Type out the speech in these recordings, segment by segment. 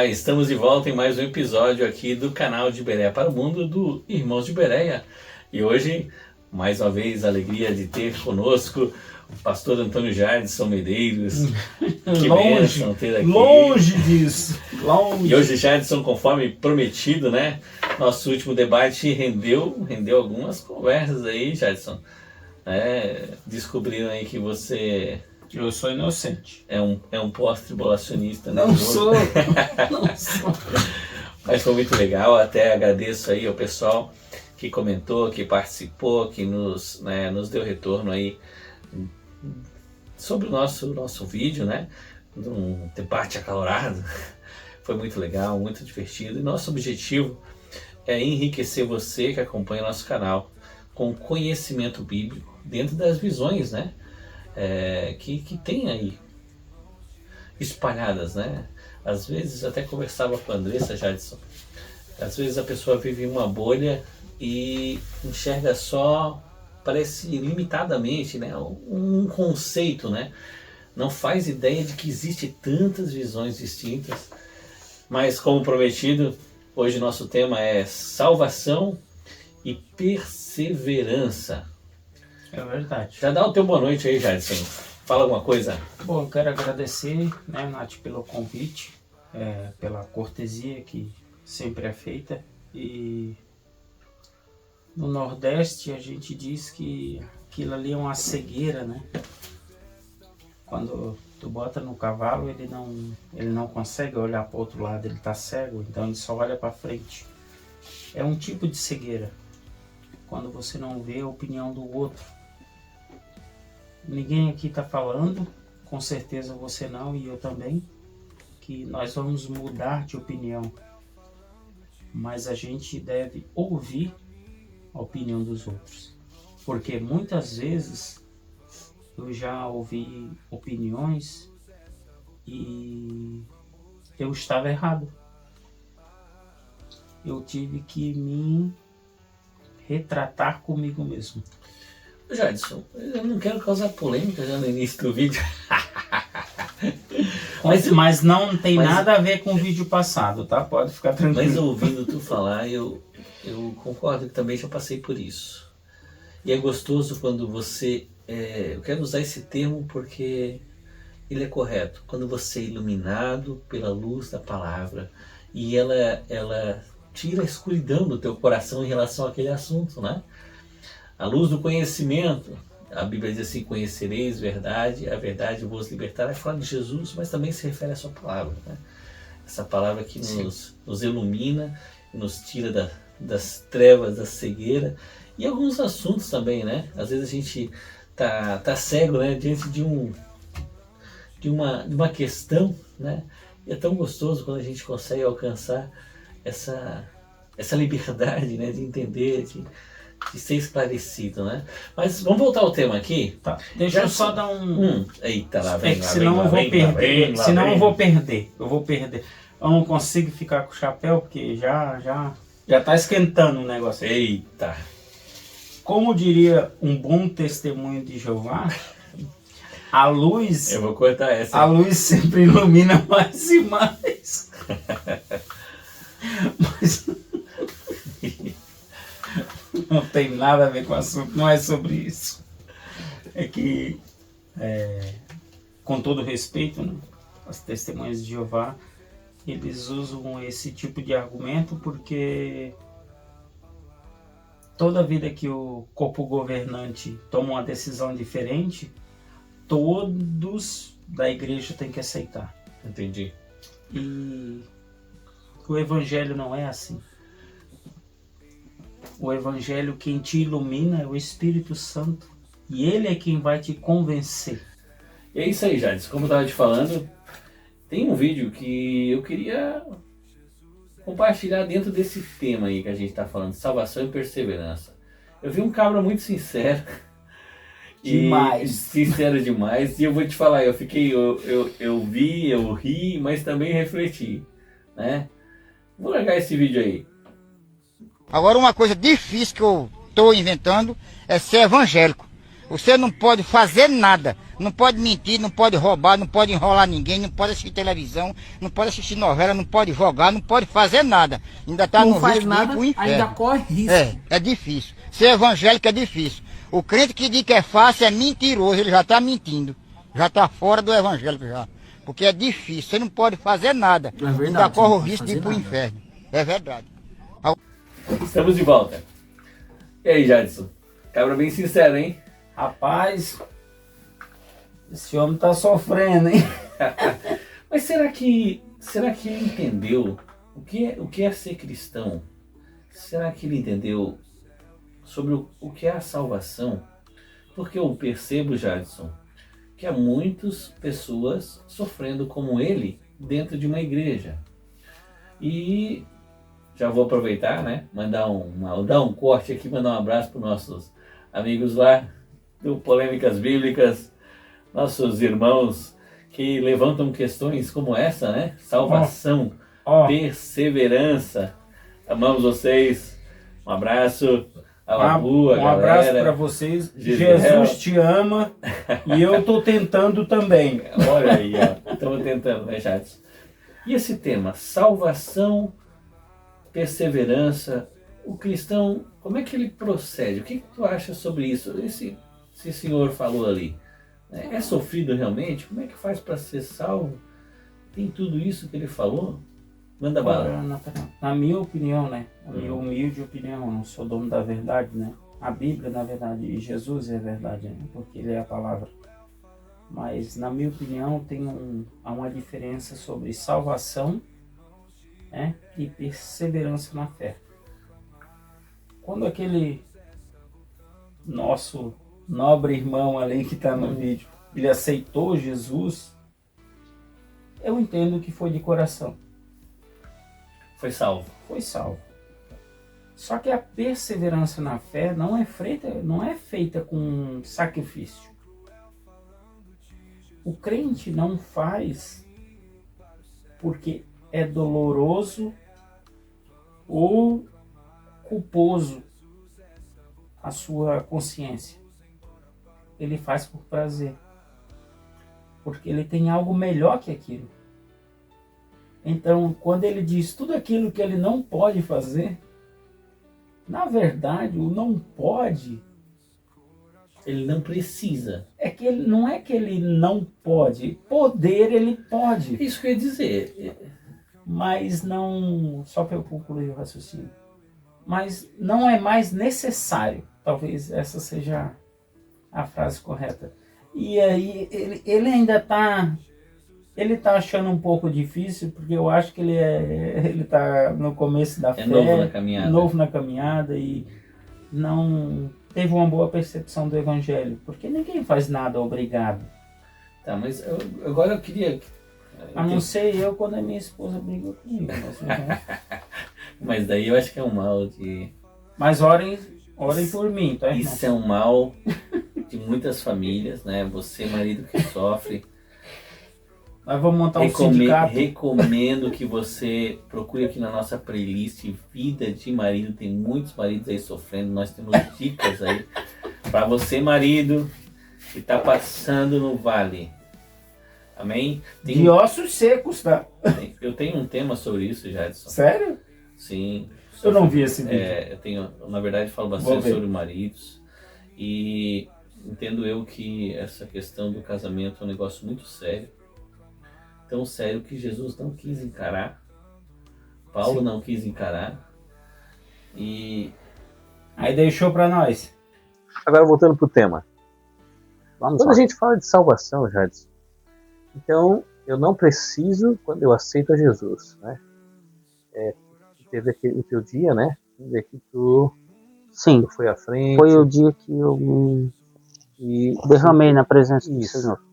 estamos de volta em mais um episódio aqui do canal de Bereia para o Mundo, do Irmãos de Bereia. E hoje, mais uma vez, a alegria de ter conosco o pastor Antônio Jardson Medeiros. Que bênção ter aqui. Longe disso, longe. E hoje, Jardson, conforme prometido, né? Nosso último debate rendeu algumas conversas aí, Jardson. Descobriram aí que você... Eu sou inocente. É um pós-tribulacionista, né? Não sou. Mas foi muito legal, até agradeço aí ao pessoal que comentou, que participou, que nos deu retorno aí sobre o nosso vídeo, né? Um debate acalorado. Foi muito legal, muito divertido. E nosso objetivo é enriquecer você que acompanha o nosso canal com conhecimento bíblico dentro das visões, né? Que tem aí espalhadas, né? Às vezes, até conversava com a Andressa Jardson, às vezes a pessoa vive em uma bolha e enxerga só, parece limitadamente, né? Um conceito, né? Não faz ideia de que existe tantas visões distintas. Mas, como prometido, hoje nosso tema é salvação e perseverança. É verdade. Já dá o teu boa noite aí, Jardson. Fala alguma coisa. Bom, eu quero agradecer, né, Nath, pelo convite, pela cortesia que sempre é feita. E no Nordeste a gente diz que aquilo ali é uma cegueira, né? Quando tu bota no cavalo, ele não consegue olhar para o outro lado, ele está cego, então ele só olha para frente. É um tipo de cegueira, quando você não vê a opinião do outro. Ninguém aqui está falando, com certeza você não e eu também, que nós vamos mudar de opinião. Mas a gente deve ouvir a opinião dos outros. Porque muitas vezes eu já ouvi opiniões e eu estava errado. Eu tive que me retratar comigo mesmo. Jardson, eu não quero causar polêmica já no início do vídeo. Mas não tem nada a ver com o vídeo passado, tá? Pode ficar tranquilo. Mas ouvindo tu falar, eu concordo que também já passei por isso. E é gostoso quando você... eu quero usar esse termo porque ele é correto. Quando você é iluminado pela luz da palavra e ela tira a escuridão do teu coração em relação àquele assunto, né? A luz do conhecimento, a Bíblia diz assim, conhecereis verdade, a verdade vos libertará. Fala de Jesus, mas também se refere à sua palavra, né? Essa palavra que nos ilumina, nos tira das trevas, da cegueira. E alguns assuntos também, né? Às vezes a gente tá cego, né? Diante de uma questão, né? E é tão gostoso quando a gente consegue alcançar essa liberdade, né? De entender, de ser esclarecido, né? Mas vamos voltar ao tema aqui. Tá. Deixa eu só dar Eita, lá vem, senão eu vou perder. Senão eu vou perder. Eu não consigo ficar com o chapéu porque já tá esquentando o negócio. Eita. Como diria um bom testemunho de Jeová, a luz... Eu vou cortar essa. A luz sempre ilumina mais e mais. Mas... não tem nada a ver com o assunto, não é sobre isso. É que, com todo respeito, né, as testemunhas de Jeová, eles usam esse tipo de argumento porque toda vida que o corpo governante toma uma decisão diferente, todos da igreja têm que aceitar. Entendi. E o evangelho não é assim. O evangelho, quem te ilumina é o Espírito Santo. E ele é quem vai te convencer. E é isso aí, Jardson. Como eu estava te falando, tem um vídeo que eu queria compartilhar dentro desse tema aí que a gente está falando, salvação e perseverança. Eu vi um cabra muito sincero. Demais. Sincero demais. E eu vou te falar, eu vi, eu ri, mas também refleti, né? Vou largar esse vídeo aí. Agora, uma coisa difícil que eu estou inventando é ser evangélico. Você não pode fazer nada Não pode mentir, não pode roubar, não pode enrolar ninguém, não pode assistir televisão, não pode assistir novela, não pode jogar, não pode fazer nada. Ainda está no risco de ir pro inferno. ainda corre risco. É difícil. Ser evangélico é difícil. O crente que diz que é fácil é mentiroso, ele já está mentindo. Já está fora do evangélico já. Porque é difícil, você não pode fazer nada. É verdade, ainda corre você o não risco pode de ir pro fazer nada. inferno. É verdade. Estamos de volta. E aí, Jadson? Cabra bem sincero, hein? Rapaz, esse homem tá sofrendo, hein? Mas será que ele entendeu o que é ser cristão? Será que ele entendeu sobre o que é a salvação? Porque eu percebo, Jadson, que há muitas pessoas sofrendo como ele dentro de uma igreja. E já vou aproveitar, né? Dar um corte aqui, mandar um abraço para os nossos amigos lá do Polêmicas Bíblicas, nossos irmãos que levantam questões como essa, né? Salvação, perseverança. Amamos vocês. Um abraço. Um abraço para vocês. Jesus te ama e eu tô tentando também. Olha aí, ó. Estamos tentando, né, Jadson? E esse tema, salvação, perseverança, o cristão, como é que ele procede? O que tu acha sobre isso? Esse senhor falou ali, né? É sofrido realmente? Como é que faz para ser salvo? Tem tudo isso que ele falou? Manda bala. Na minha opinião, né? A minha humilde opinião, eu não sou dono da verdade, né? A Bíblia, na verdade, e Jesus é a verdade, né? Porque ele é a palavra. Mas, na minha opinião, há uma diferença sobre salvação, né? E perseverança na fé. Quando aquele nosso nobre irmão ali que está no vídeo, ele aceitou Jesus, eu entendo que foi de coração. Foi salvo. Foi salvo. Só que a perseverança na fé não é feita com sacrifício. O crente não faz porque é doloroso ou culposo a sua consciência. Ele faz por prazer. Porque ele tem algo melhor que aquilo. Então, quando ele diz tudo aquilo que ele não pode fazer, na verdade, o não pode, ele não precisa. Não é que ele não pode. Poder ele pode. Isso que eu ia dizer. Mas não, só para eu concluir o raciocínio, mas não é mais necessário. Talvez essa seja a frase correta. E aí ele ainda está... Ele tá achando um pouco difícil, porque eu acho que ele tá no começo da fé. Novo na caminhada e não teve uma boa percepção do evangelho. Porque ninguém faz nada obrigado. Tá, mas agora eu queria... A não ser eu quando a minha esposa briga comigo. Mas daí eu acho que é um mal de... Mas orem por mim, tá, irmão? Isso é um mal de muitas famílias, né? Você, marido que sofre... Nós vamos montar um sindicato. Recomendo que você procure aqui na nossa playlist Vida de Marido. Tem muitos maridos aí sofrendo. Nós temos dicas aí para você, marido, que está passando no vale. Amém? De ossos secos, tá? Eu tenho um tema sobre isso, Jadson. Sério? Sim. Eu não vi esse vídeo. Eu tenho, na verdade, falo bastante sobre maridos. E entendo eu que essa questão do casamento é um negócio muito sério. Tão sério que Jesus não quis encarar, Paulo não quis encarar, e aí deixou para nós. Agora voltando pro tema. Quando a gente fala de salvação, Jadson, então eu não preciso quando eu aceito a Jesus, né? Teve o teu dia, né? Teve que tu foi à frente. Foi o dia que eu me derramei na presença do Senhor.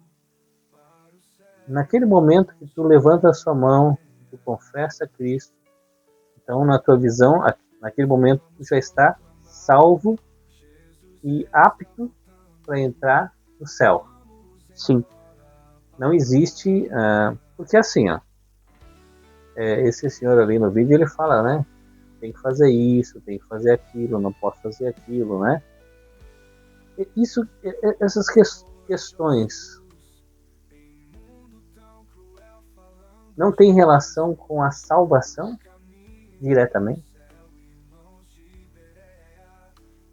Naquele momento que tu levanta a sua mão, tu confessa a Cristo, então na tua visão, naquele momento tu já está salvo e apto para entrar no céu. Sim. Não existe, porque assim, esse senhor ali no vídeo, ele fala, né, tem que fazer isso, tem que fazer aquilo, não posso fazer aquilo, né? questões não têm relação com a salvação diretamente?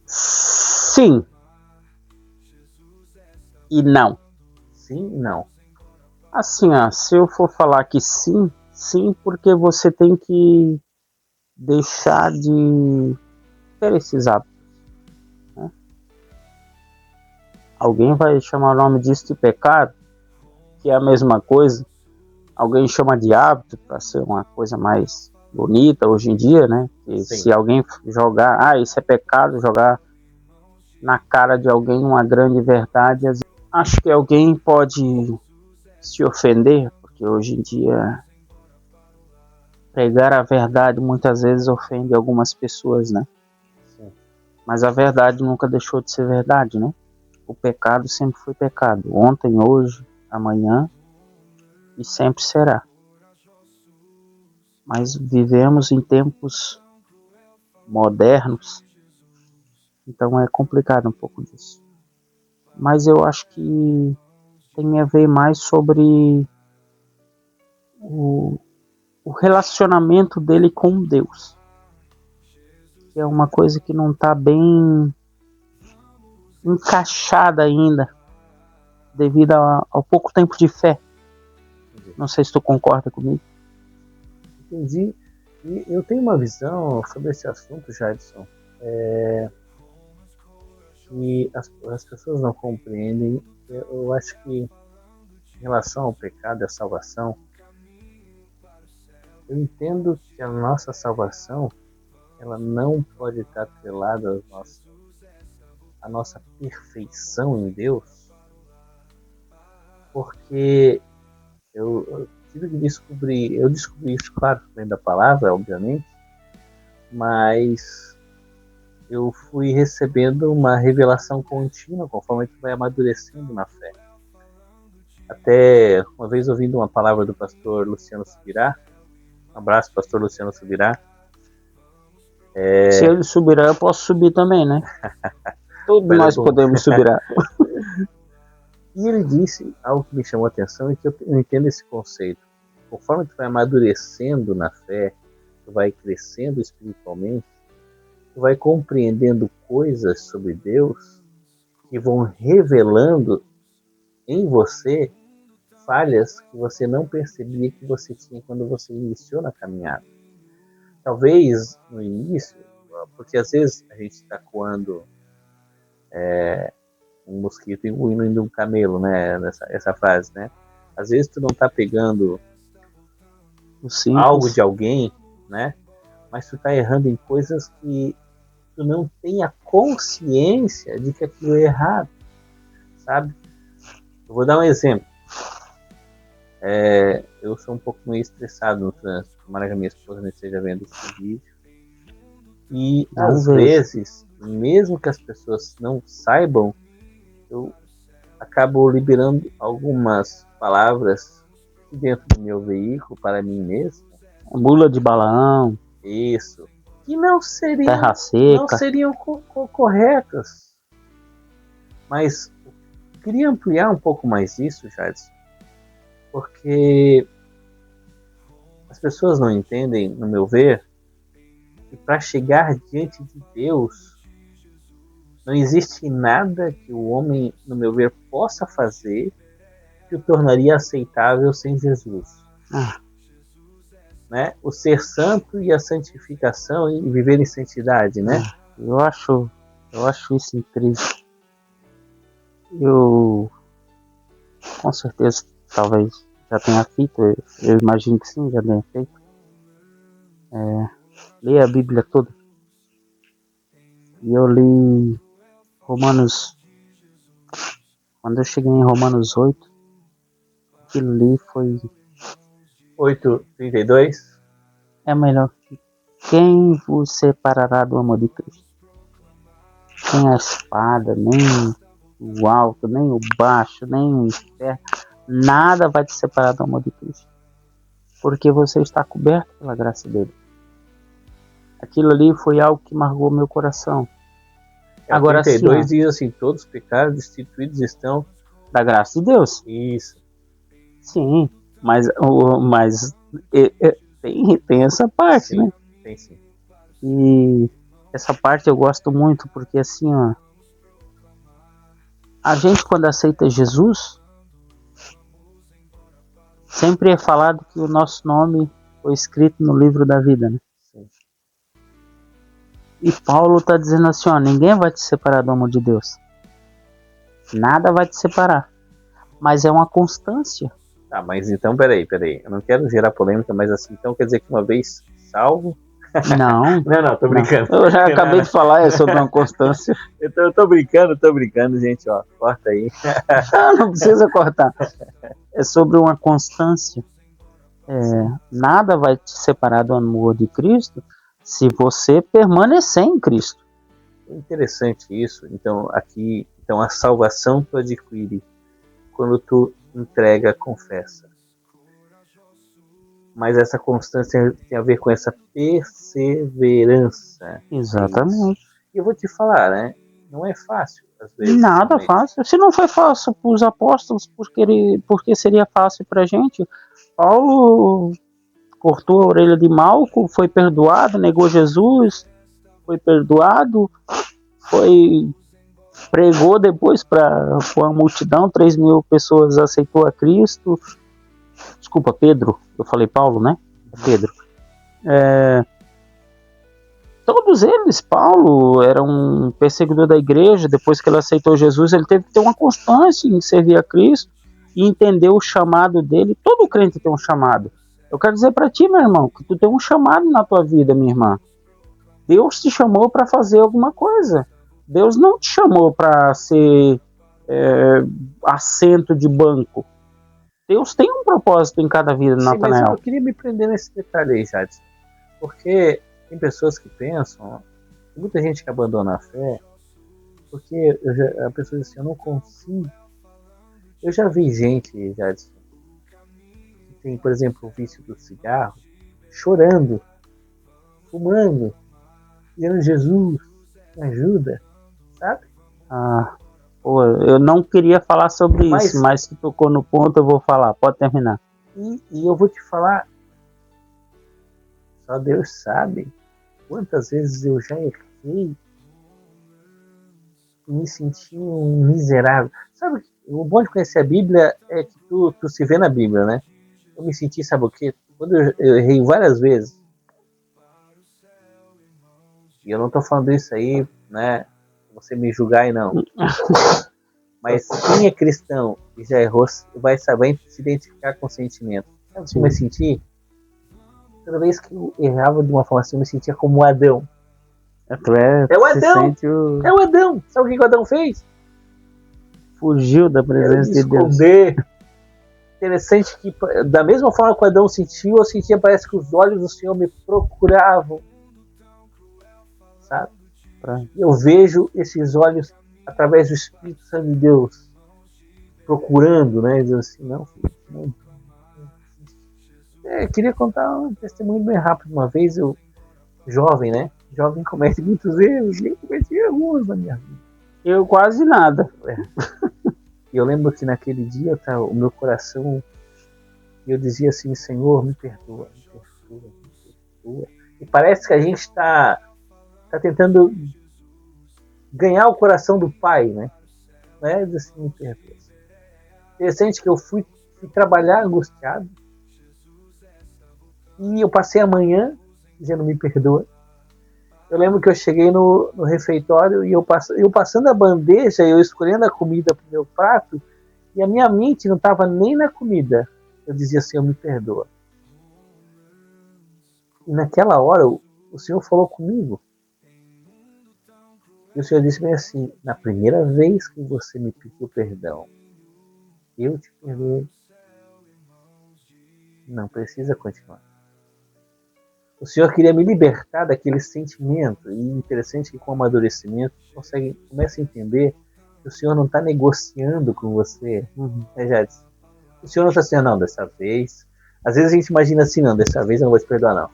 Sim e não. Sim e não. Assim, se eu for falar que sim, sim, porque você tem que deixar de ter esses hábitos, né? Alguém vai chamar o nome disso de pecado, que é a mesma coisa. Alguém chama de hábito para ser uma coisa mais bonita hoje em dia, né? Que se alguém jogar, isso é pecado, jogar na cara de alguém uma grande verdade, acho que alguém pode se ofender, porque hoje em dia pregar a verdade muitas vezes ofende algumas pessoas, né? Sim. Mas a verdade nunca deixou de ser verdade, né? O pecado sempre foi pecado, ontem, hoje, amanhã e sempre será. Mas vivemos em tempos modernos, então é complicado um pouco disso. Mas eu acho que tem a ver mais sobre o relacionamento dele com Deus, que é uma coisa que não está bem encaixada ainda, devido ao pouco tempo de fé. Não sei se tu concorda comigo. Entendi. E eu tenho uma visão sobre esse assunto, Jadson, que as pessoas não compreendem. Eu acho que em relação ao pecado e à salvação, eu entendo que a nossa salvação ela não pode estar atrelada à nossa perfeição em Deus, porque eu tive que descobrir, eu descobri isso, claro, dentro da palavra, obviamente, mas eu fui recebendo uma revelação contínua conforme a gente vai amadurecendo na fé. Até uma vez ouvindo uma palavra do pastor Luciano Subirá, um abraço, pastor Luciano Subirá. Se ele subirá, eu posso subir também, né? Todos nós podemos subir. E ele disse algo que me chamou a atenção e que eu entendo esse conceito. Conforme tu vai amadurecendo na fé, tu vai crescendo espiritualmente, tu vai compreendendo coisas sobre Deus que vão revelando em você falhas que você não percebia que você tinha quando você iniciou na caminhada. Talvez no início, porque às vezes a gente está coando um mosquito engolindo um camelo, né? Essa frase, né? Às vezes tu não está pegando algo de alguém, né? Mas tu está errando em coisas que tu não tem a consciência de que aquilo é errado, sabe? Eu vou dar um exemplo. Eu sou um pouco meio estressado no trânsito, tomara que a minha esposa não esteja vendo esse vídeo. E às vezes, mesmo que as pessoas não saibam, eu acabo liberando algumas palavras dentro do meu veículo para mim mesmo. Bula de balão. Isso. Que não seriam, terra seca. Não seriam corretas. Mas eu queria ampliar um pouco mais isso, Jadson, porque as pessoas não entendem, no meu ver, que para chegar diante de Deus não existe nada que o homem, no meu ver, possa fazer que o tornaria aceitável sem Jesus. Né? O ser santo e a santificação e viver em santidade, né? Eu acho isso incrível. Eu com certeza talvez já tenha feito, eu imagino que sim, já tenha feito. Leia a Bíblia toda. E eu li Romanos, quando eu cheguei em Romanos 8, aquilo ali foi 8:32. É melhor. Quem vos separará do amor de Cristo? Nem a espada, nem o alto, nem o baixo, nem o inferno, nada vai te separar do amor de Cristo, porque você está coberto pela graça dele. Aquilo ali foi algo que marcou meu coração. Agora 32 diz assim: todos os pecados destituídos estão Da graça de Deus. Isso. Sim, mas tem essa parte, Sim, né? tem sim. E essa parte eu gosto muito, porque assim, ó, a gente quando aceita Jesus, sempre é falado que o nosso nome foi escrito no livro da vida, né? Sim. E Paulo está dizendo assim, ó, ninguém vai te separar do amor de Deus. Nada vai te separar. Mas é uma constância. Ah, mas então, peraí. Eu não quero gerar polêmica, mas assim, então quer dizer que uma vez salvo... Não. Não, tô brincando. Eu já acabei de falar sobre uma constância. Eu tô brincando, gente, ó. Corta aí. Não precisa cortar. É sobre uma constância. Nada vai te separar do amor de Cristo se você permanecer em Cristo. Interessante isso. Então, a salvação tu adquire quando tu entrega, confessa. Mas essa constância tem a ver com essa perseverança. Exatamente. E eu vou te falar, né? Não é fácil, às vezes. Nada fácil. Se não foi fácil para os apóstolos, porque seria fácil para a gente? Paulo cortou a orelha de Malco, foi perdoado, negou Jesus, foi perdoado, pregou depois para uma multidão, 3.000 pessoas aceitou a Cristo. Desculpa, Pedro, eu falei Paulo, né? Pedro. Todos eles, Paulo era um perseguidor da igreja, depois que ele aceitou Jesus, ele teve que ter uma constância em servir a Cristo e entender o chamado dele. Todo crente tem um chamado. Eu quero dizer para ti, meu irmão, que tu tem um chamado na tua vida, minha irmã. Deus te chamou para fazer alguma coisa. Deus não te chamou para ser assento de banco. Deus tem um propósito em cada vida, Natanael. Mas eu queria me prender nesse detalhe aí, Jadson. Porque tem pessoas que pensam, tem muita gente que abandona a fé, porque a pessoa diz assim, eu não consigo. Eu já vi gente, Jadson, que tem, por exemplo, o vício do cigarro, chorando, fumando, dizendo, Jesus, me ajuda, sabe? Eu não queria falar sobre isso, mas se tocou no ponto, eu vou falar. Pode terminar. E eu vou te falar, só Deus sabe quantas vezes eu já errei e me senti um miserável. Sabe, o bom de conhecer a Bíblia é que tu se vê na Bíblia, né? Eu me senti, sabe o quê? Quando eu errei várias vezes, e eu não tô falando isso aí, né? Você me julgar e não. Mas quem é cristão e já errou, vai saber se identificar com o sentimento. Sabe o que eu me senti? Toda vez que eu errava de uma forma assim, eu me sentia como o Adão. É o Adão! É o Adão! Sabe o que o Adão fez? Fugiu da presença de Deus. Interessante que, da mesma forma que o Adão sentiu, eu sentia, parece que os olhos do Senhor me procuravam. Sabe? Eu vejo esses olhos através do Espírito Santo de Deus procurando, né? Dizendo assim, não, filho, não. Queria contar um testemunho bem rápido. Uma vez eu, jovem, né? Jovem comete muitos erros, nem cometi alguns na minha vida. Eu quase nada. E eu lembro que naquele dia, tá, o meu coração, eu dizia assim, Senhor, me perdoa, me perdoa, me perdoa. E parece que a gente está tentando ganhar o coração do Pai, né? Diz assim, me perdoa. Interessante que eu fui trabalhar angustiado e eu passei a manhã dizendo me perdoa. Eu lembro que eu cheguei no refeitório e eu passando a bandeja, eu escolhendo a comida para o meu prato, e a minha mente não estava nem na comida. Eu dizia, Senhor, me perdoa. E naquela hora, o Senhor falou comigo. E o Senhor disse bem assim, na primeira vez que você me pediu perdão, eu te perdoei. Não precisa continuar. O Senhor queria me libertar daquele sentimento. E interessante que com o amadurecimento você começa a entender que o Senhor não está negociando com você. Jadson? O Senhor não está assim, não, dessa vez. Às vezes a gente imagina assim, não, dessa vez eu não vou te perdoar, não.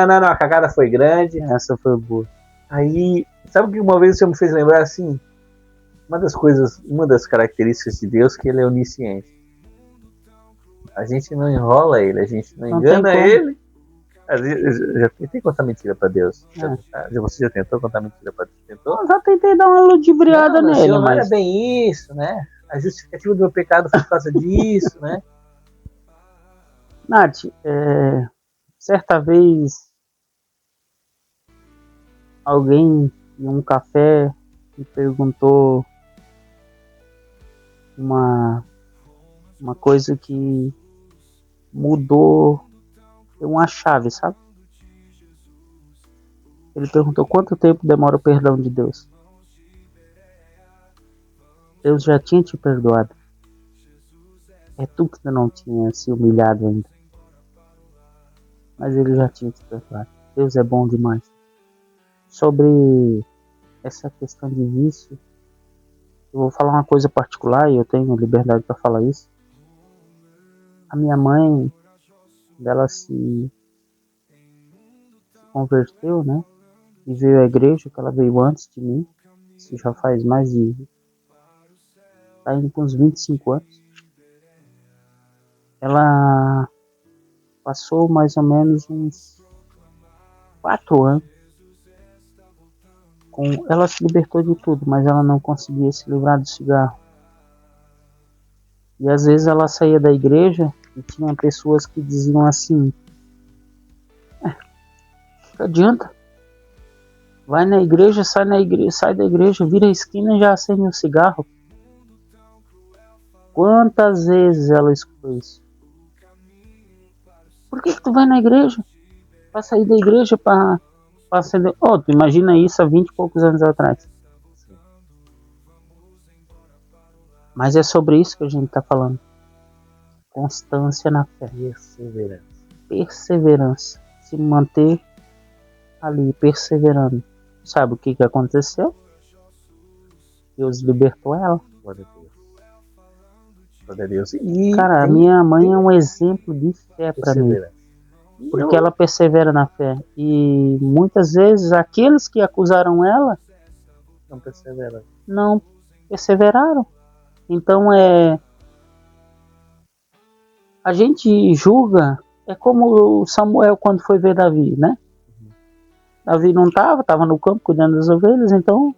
Não, a cagada foi grande. Essa foi boa. Aí, sabe que uma vez o Senhor me fez lembrar assim? uma das características de Deus é que ele é onisciente. A gente não enrola ele, a gente não engana ele. Eu já tentei contar mentira pra Deus. Você já tentou contar mentira pra Deus? Tentou? Eu já tentei dar uma ludibriada nele, Senhor, não mas... era bem isso, né? A justificativa do meu pecado foi por causa disso, né? Nath, certa vez alguém em um café me perguntou uma coisa que mudou uma chave, sabe? Ele perguntou quanto tempo demora o perdão de Deus. Deus já tinha te perdoado. É tu que não tinha se humilhado ainda. Mas ele já tinha te perdoado. Deus é bom demais. Sobre essa questão de vício, eu vou falar uma coisa particular e eu tenho liberdade para falar isso. A minha mãe, ela se converteu, né? E veio à igreja, que ela veio antes de mim. Isso já faz mais de... tá indo com uns 25 anos. Ela passou mais ou menos uns 4 anos. Ela se libertou de tudo, mas ela não conseguia se livrar do cigarro. E às vezes ela saía da igreja e tinha pessoas que diziam assim: não adianta. Vai na igreja, sai da igreja, vira a esquina e já acende um cigarro. Quantas vezes ela escutou isso? Por que tu vai na igreja? Pra sair da igreja pra acender... tu imagina isso há 20 e poucos anos atrás. Mas é sobre isso que a gente tá falando. Constância na fé. Perseverança. Se manter ali, perseverando. Sabe o que aconteceu? Deus libertou ela. Glória a Deus. Cara, a minha mãe é um exemplo de fé para mim. Porque ela persevera na fé. E muitas vezes aqueles que acusaram ela não perseveraram. Então a gente julga, é como Samuel quando foi ver Davi, né? Davi não estava no campo cuidando das ovelhas, então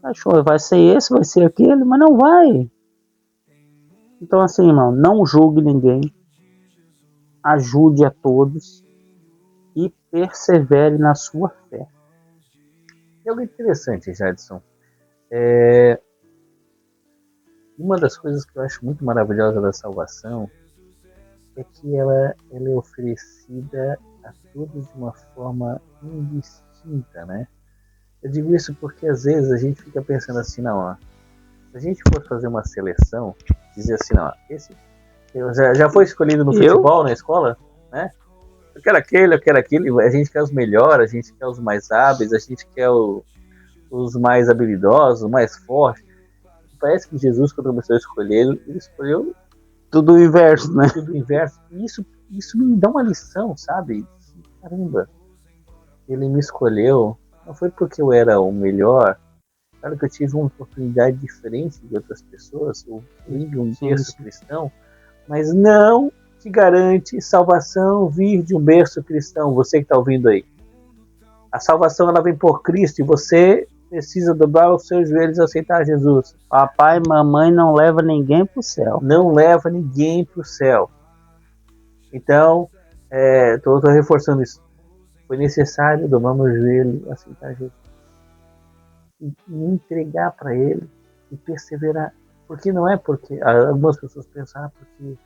achou, vai ser esse, vai ser aquele, mas não vai. Então assim, irmão, não julgue ninguém, ajude a todos e persevere na sua fé. É algo interessante, Jadson. Uma das coisas que eu acho muito maravilhosa da salvação é que ela é oferecida a todos de uma forma indistinta, né? Eu digo isso porque às vezes a gente fica pensando assim, não, ó, se a gente for fazer uma seleção, dizer assim, não, esse já foi escolhido no futebol, na escola, né? Eu quero aquele, a gente quer os melhores, a gente quer os mais hábeis, a gente quer os mais habilidosos, os mais fortes. Parece que Jesus, quando começou a escolher, ele escolheu tudo o inverso, né? Tudo o inverso. E isso me dá uma lição, sabe? Caramba, ele me escolheu, não foi porque eu era o melhor, claro que eu tive uma oportunidade diferente de outras pessoas, eu vim de um berço cristão, mas não te garante salvação vir de um berço cristão, você que está ouvindo aí. A salvação ela vem por Cristo e você precisa dobrar os seus joelhos e aceitar Jesus. Papai e mamãe não leva ninguém para o céu. Não leva ninguém para o céu. Então, estou reforçando isso. Foi necessário dobrar meu joelho e aceitar Jesus. E me entregar para Ele e perseverar. Porque não é porque... Algumas pessoas pensam, porque o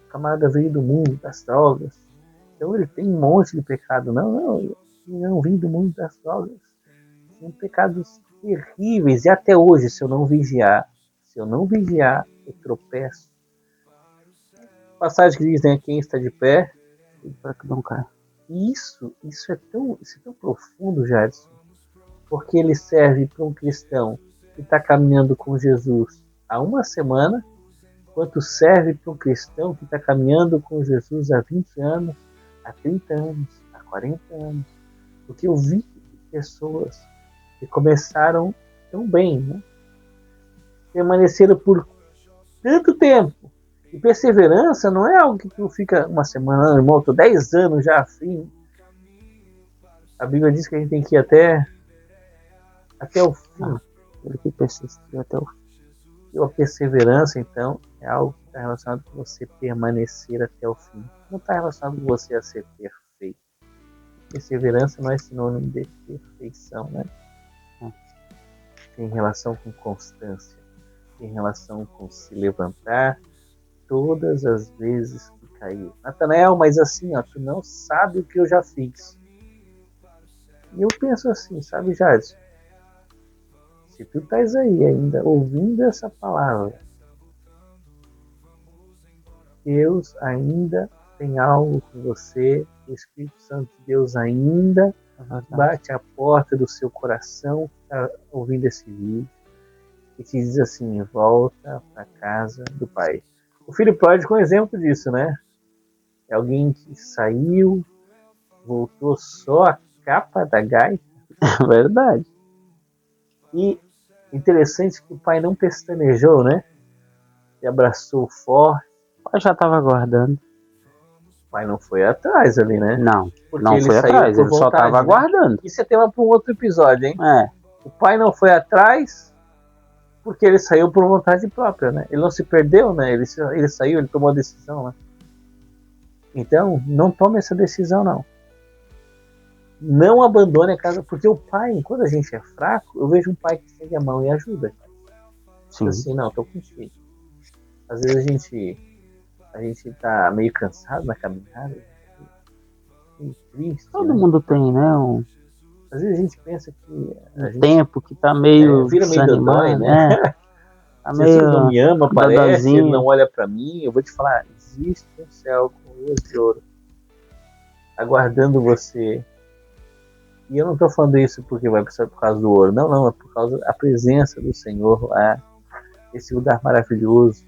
camarada veio do mundo das drogas. Então ele tem um monte de pecado. Não, eu não vim do mundo das drogas. São pecados terríveis. E até hoje, se eu não vigiar, eu tropeço. Passagem que diz, né? Quem está de pé, para que não caia. Isso é tão profundo, Jadson, porque ele serve para um cristão que está caminhando com Jesus há uma semana, quanto serve para um cristão que está caminhando com Jesus há 20 anos, há 30 anos, há 40 anos. Porque eu vi pessoas que começaram tão bem, né? permaneceram por tanto tempo. E perseverança não é algo que tu fica uma semana, irmão, tô 10 anos já assim. A Bíblia diz que a gente tem que ir até o fim. Ele que persistiu até o fim. E a perseverança, então, é algo que está relacionado com você permanecer até o fim. Não está relacionado com você a ser perfeito. Perseverança não é sinônimo de perfeição, né? Tem relação com constância. Tem relação com se levantar todas as vezes que cair. Natanael, mas assim, ó, tu não sabe o que eu já fiz. E eu penso assim, sabe, Jadson? Se tu estás aí ainda ouvindo essa palavra, Deus ainda tem algo com você, o Espírito Santo de Deus ainda bate a porta do seu coração, está ouvindo esse vídeo, e te diz assim, volta para casa do Pai. O filho pródigo é um exemplo disso, né? É alguém que saiu, voltou só a capa da gaita. É verdade. E interessante que o pai não pestanejou, né? E abraçou forte. O pai já estava aguardando. O pai não foi atrás ali, né? Não, Porque não foi atrás, ele só estava aguardando. Isso é tema para um outro episódio, hein? É. O pai não foi atrás porque ele saiu por vontade própria, né? Ele não se perdeu, né? Ele saiu, ele tomou a decisão, né? Então, não tome essa decisão, não. Não abandone a casa, porque o pai, quando a gente é fraco, eu vejo um pai que estende a mão e ajuda. Sim. Assim, não, tô contigo. Às vezes a gente tá meio cansado na caminhada, meio triste. Todo né? mundo tem, né? Às vezes a gente pensa que tempo que tá meio vira meio dodói, né? Tá Se meio Jesus não me ama, parece, dodóizinho. ele não olha pra mim, eu vou te falar, existe um céu com ruas de ouro aguardando você. E eu não tô falando isso porque vai precisar por causa do ouro, não, é por causa da presença do Senhor lá, esse lugar maravilhoso.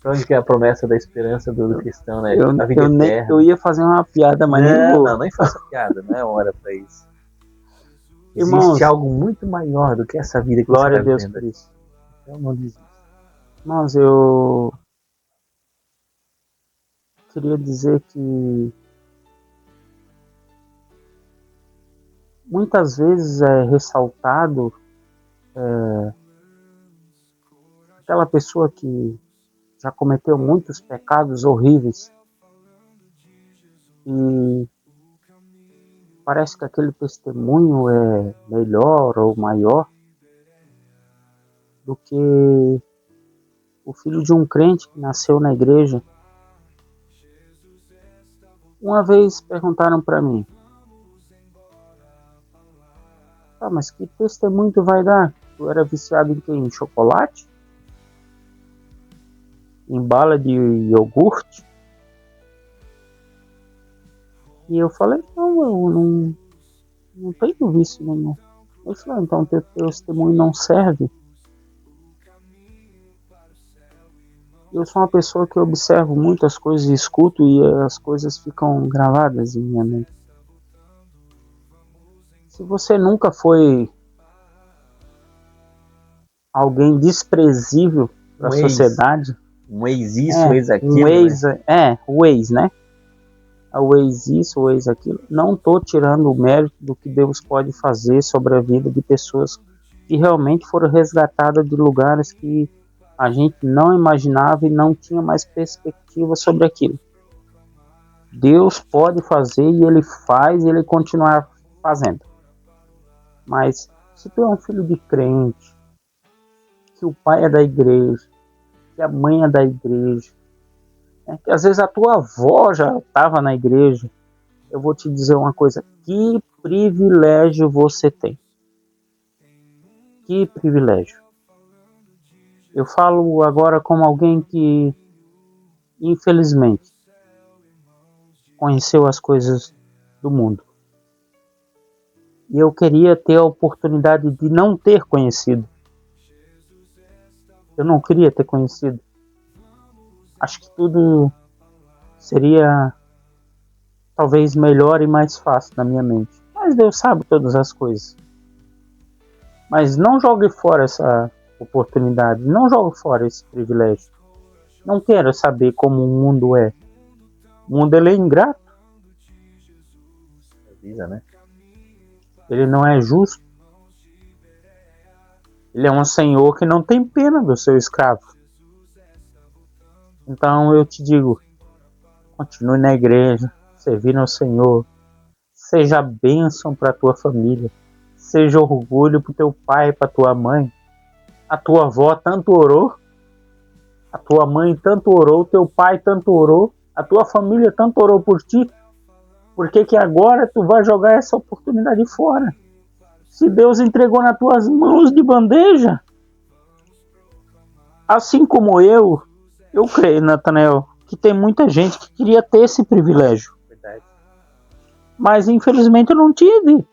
Pra onde que é a promessa da esperança do cristão, né? A vida eterna. Eu ia fazer uma piada, mas nem faça piada, não é hora pra isso. Irmãos, existe algo muito maior do que essa vida que glória você a Deus vivendo. por isso. Então não desista. Mas eu queria dizer que muitas vezes é ressaltado aquela pessoa que já cometeu muitos pecados horríveis e parece que aquele testemunho é melhor ou maior do que o filho de um crente que nasceu na igreja. Uma vez perguntaram para mim, mas que testemunho tu vai dar? Tu era viciado em quê? Em chocolate? Em bala de iogurte? E eu falei, não, eu não tenho vício nenhum. Ele falou, então teu testemunho não serve. Eu sou uma pessoa que observo muitas coisas, escuto e as coisas ficam gravadas em minha mente. Se você nunca foi alguém desprezível para a sociedade, um ex isso, um ex aquilo, o ex, né? O ex isso, o ex aquilo. Não estou tirando o mérito do que Deus pode fazer sobre a vida de pessoas que realmente foram resgatadas de lugares que a gente não imaginava e não tinha mais perspectiva sobre aquilo. Deus pode fazer e Ele faz e Ele continua fazendo. Mas se tu é um filho de crente, que o pai é da igreja, que a mãe é da igreja, que às vezes a tua avó já estava na igreja, eu vou te dizer uma coisa, que privilégio você tem. Que privilégio. Eu falo agora como alguém que, infelizmente, conheceu as coisas do mundo. E eu queria ter a oportunidade de não ter conhecido. Eu não queria ter conhecido. Acho que tudo seria talvez melhor e mais fácil na minha mente. Mas Deus sabe todas as coisas. Mas não jogue fora essa oportunidades. Não jogo fora esse privilégio. Não quero saber como o mundo é. O mundo ele é ingrato. Avisa, né? Ele não é justo. Ele é um senhor que não tem pena do seu escravo. Então eu te digo, continue na igreja, servindo ao Senhor. Seja bênção para a tua família. Seja orgulho para o teu pai, para a tua mãe. A tua avó tanto orou. A tua mãe tanto orou. O teu pai tanto orou. A tua família tanto orou por ti. Por que que agora tu vai jogar essa oportunidade fora? Se Deus entregou nas tuas mãos de bandeja. Assim como eu creio, Natanael, que tem muita gente que queria ter esse privilégio. Verdade. Mas infelizmente eu não tive.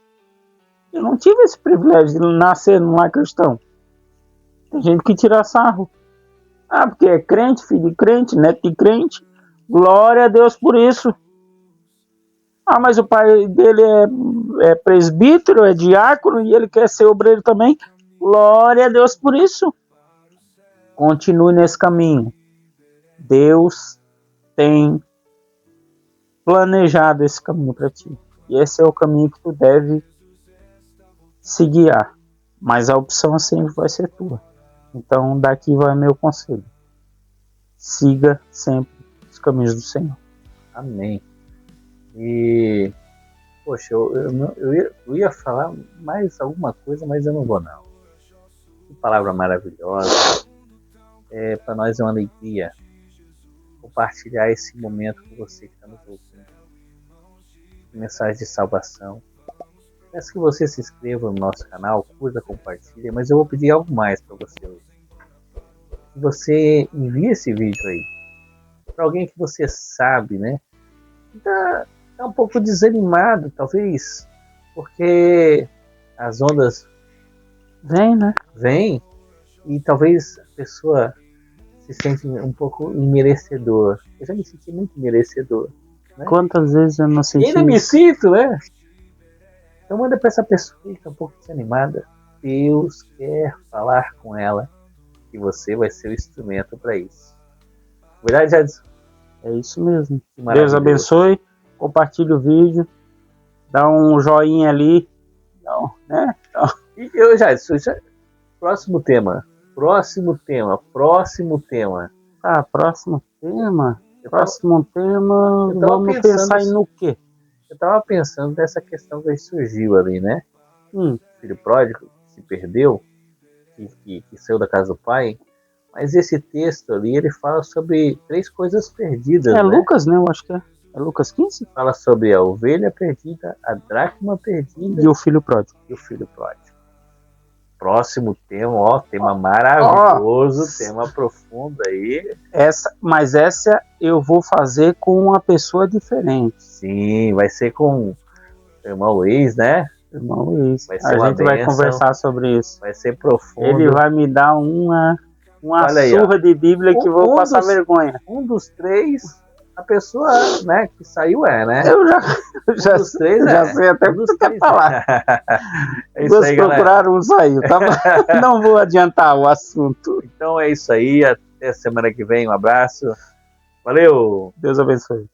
Eu não tive esse privilégio de nascer num lar cristão. Tem gente que tira sarro. Ah, porque é crente, filho de crente, neto de crente. Glória a Deus por isso. Ah, mas o pai dele é presbítero, é diácono e ele quer ser obreiro também. Glória a Deus por isso. Continue nesse caminho. Deus tem planejado esse caminho para ti. E esse é o caminho que tu deve se guiar. Mas a opção sempre vai ser tua. Então daqui vai meu conselho. Siga sempre os caminhos do Senhor. Amém. E, poxa, eu ia falar mais alguma coisa, mas eu não vou não. Que palavra maravilhosa. Para nós é uma alegria compartilhar esse momento com você que está nos ouvindo. Mensagem de salvação. Peço que você se inscreva no nosso canal, curta, compartilhe, mas eu vou pedir algo mais para você hoje. Que você envie esse vídeo aí para alguém que você sabe, né? Tá um pouco desanimado, talvez, porque as ondas vêm e talvez a pessoa se sente um pouco imerecedor. Eu já me senti muito imerecedor. Né? Quantas vezes eu não senti e ainda me sinto, né? Então manda para essa pessoa que está um pouco desanimada. Deus quer falar com ela e você vai ser o instrumento para isso. Verdade, Jadson? É isso mesmo. Deus abençoe. Compartilhe o vídeo. Dá um joinha ali. Não, né? Então... E eu, Jadson, próximo tema. Próximo tema. Próximo tema. Vamos pensar no quê? Eu estava pensando nessa questão que surgiu ali, né? Filho pródigo que se perdeu, que saiu da casa do pai. Mas esse texto ali, ele fala sobre 3 coisas perdidas. É, né? Lucas, né? Eu acho que é Lucas 15. Fala sobre a ovelha perdida, a dracma perdida e o filho pródigo. Próximo tema, tema maravilhoso, tema profundo aí. Mas essa eu vou fazer com uma pessoa diferente. Sim, vai ser com o irmão Luiz, né? Irmão Luiz. A gente vai conversar sobre isso. Vai ser profundo. Ele vai me dar uma surra de Bíblia que vou passar vergonha. Um dos 3, a pessoa, né, que saiu né? Eu já sei até o que você quer falar. É isso aí, procurar um saiu, tá? Não vou adiantar o assunto. Então é isso aí, até semana que vem, um abraço. Valeu! Deus abençoe.